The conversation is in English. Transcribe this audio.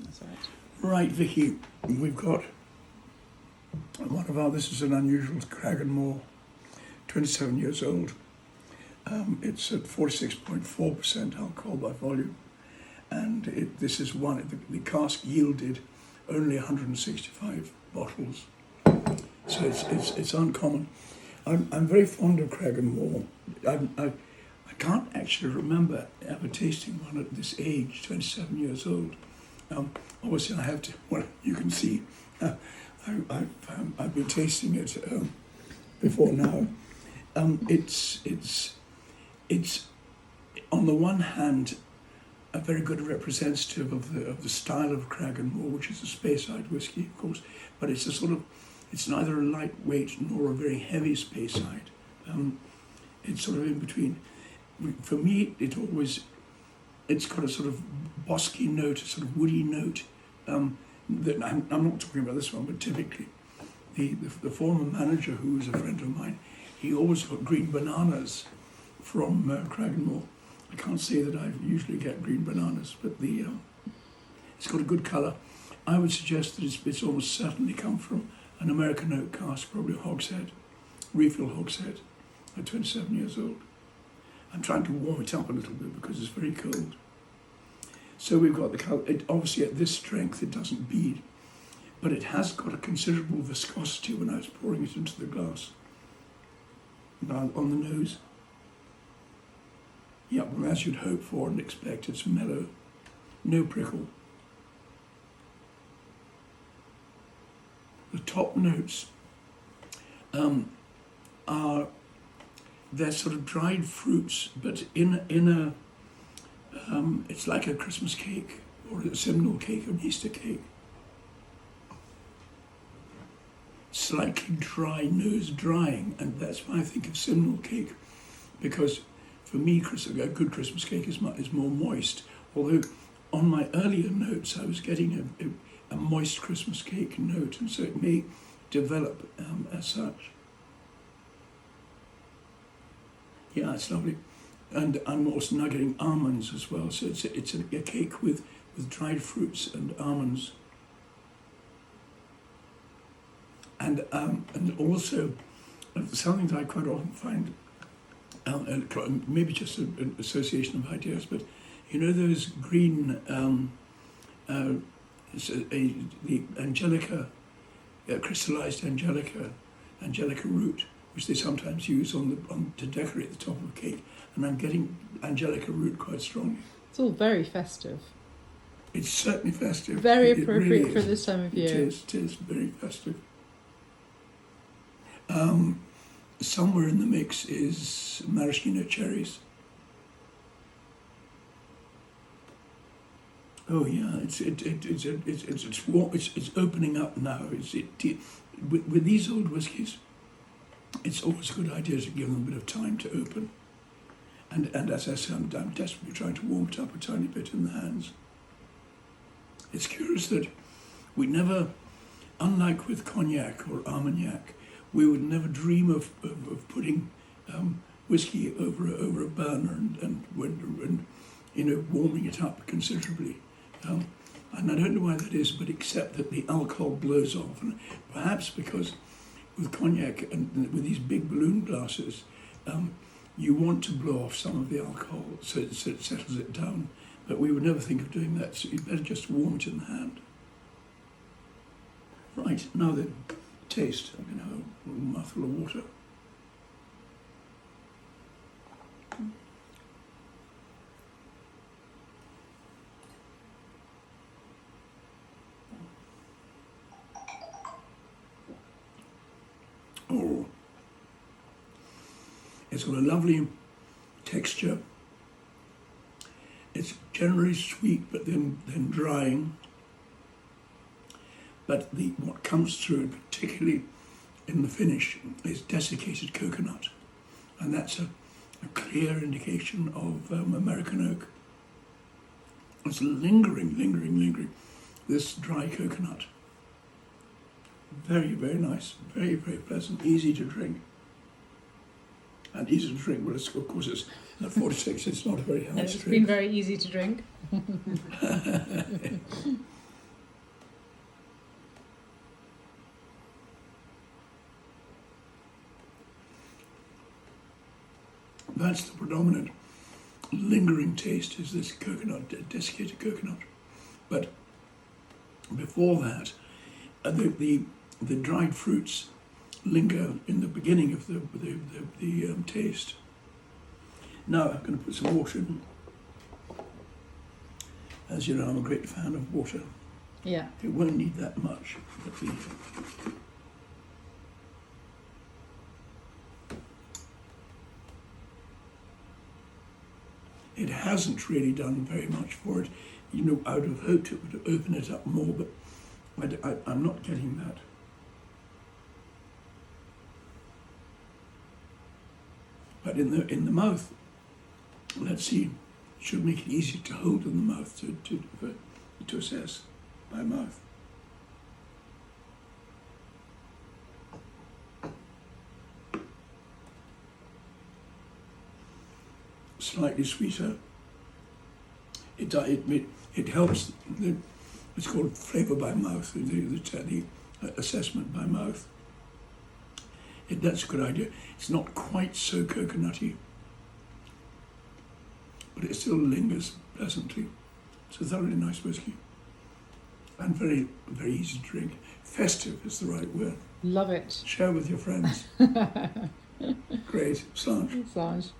That's right. Right, Vicky, we've got this is an unusual Cragganmore, 27 years old. It's at 46.4% alcohol by volume, and this is the cask yielded only 165 bottles, so it's uncommon. I'm very fond of Cragganmore. I can't actually remember ever tasting one at this age, 27 years old. Obviously, I have to. Well, you can see, I've been tasting it before now. It's on the one hand a very good representative of the style of Cragganmore, which is a Speyside whisky, of course, but it's neither a lightweight nor a very heavy Speyside. It's sort of in between. For me, it's got a sort of bosky note, a sort of woody note. That I'm not talking about this one, but typically the former manager, who was a friend of mine, he always got green bananas from Cragganmore. I can't say that I usually get green bananas, but it's got a good colour. I would suggest that it's almost certainly come from an American oak cask, probably a hogshead, refill hogshead, at 27 years old. I'm trying to warm it up a little bit because it's very cold. So we've got the colour. Obviously at this strength it doesn't bead, but it has got a considerable viscosity when I was pouring it into the glass. Now on the nose. Yeah, well, as you'd hope for and expect, it's mellow, no prickle. The top notes they're sort of dried fruits, but in a it's like a Christmas cake or a Simnel cake or an Easter cake. Slightly dry, nose drying, and that's why I think of Simnel cake, because for me, a good Christmas cake is more moist. Although on my earlier notes, I was getting a moist Christmas cake note, and so it may develop as such. Yeah, it's lovely. And I'm also now getting almonds as well, so it's a cake with dried fruits and almonds. And also, something that I quite often find, maybe just an association of ideas, but you know those green, the angelica, crystallized angelica root, which they sometimes use to decorate the top of a cake, and I'm getting angelica root quite strongly. It's all very festive. It's certainly festive. Very appropriate really for this time of year. It is very festive. Somewhere in the mix is maraschino cherries. Oh yeah, it's opening up now. With these old whiskies, it's always a good idea to give them a bit of time to open. And as I said, I'm desperately trying to warm it up a tiny bit in the hands. It's curious that we never, unlike with cognac or armagnac, we would never dream of putting whiskey over a burner and warming it up considerably. And I don't know why that is, but except that the alcohol blows off, and perhaps because with cognac and with these big balloon glasses, you want to blow off some of the alcohol so it settles it down. But we would never think of doing that, so you'd better just warm it in the hand. Right, now then, taste. I'm going to have a little mouthful of water. Oh, it's got a lovely texture. It's generally sweet, but then drying. But what comes through, particularly in the finish, is desiccated coconut, and that's a clear indication of American oak. It's lingering. This dry coconut. Very, very nice. Very, very pleasant. Easy to drink. And easy to drink. Well, of course, it's at 46. It's not a very hard drink. It's been very easy to drink. That's the predominant lingering taste, is this coconut, desiccated coconut. But before that, the dried fruits linger in the beginning of the taste. Now I'm going to put some water in. As you know, I'm a great fan of water. Yeah. It won't need that much. It hasn't really done very much for it. You know, I would have hoped it would open it up more, but I'm not getting that. But in the mouth, let's see, it should make it easier to hold in the mouth to assess by mouth. Slightly sweeter. It helps. It's called flavour by mouth. The assessment by mouth. That's a good idea. It's not quite so coconutty, but it still lingers pleasantly. It's a thoroughly nice whiskey, and very, very easy to drink. Festive is the right word. Love it. Share with your friends. Great. Solange. Solange.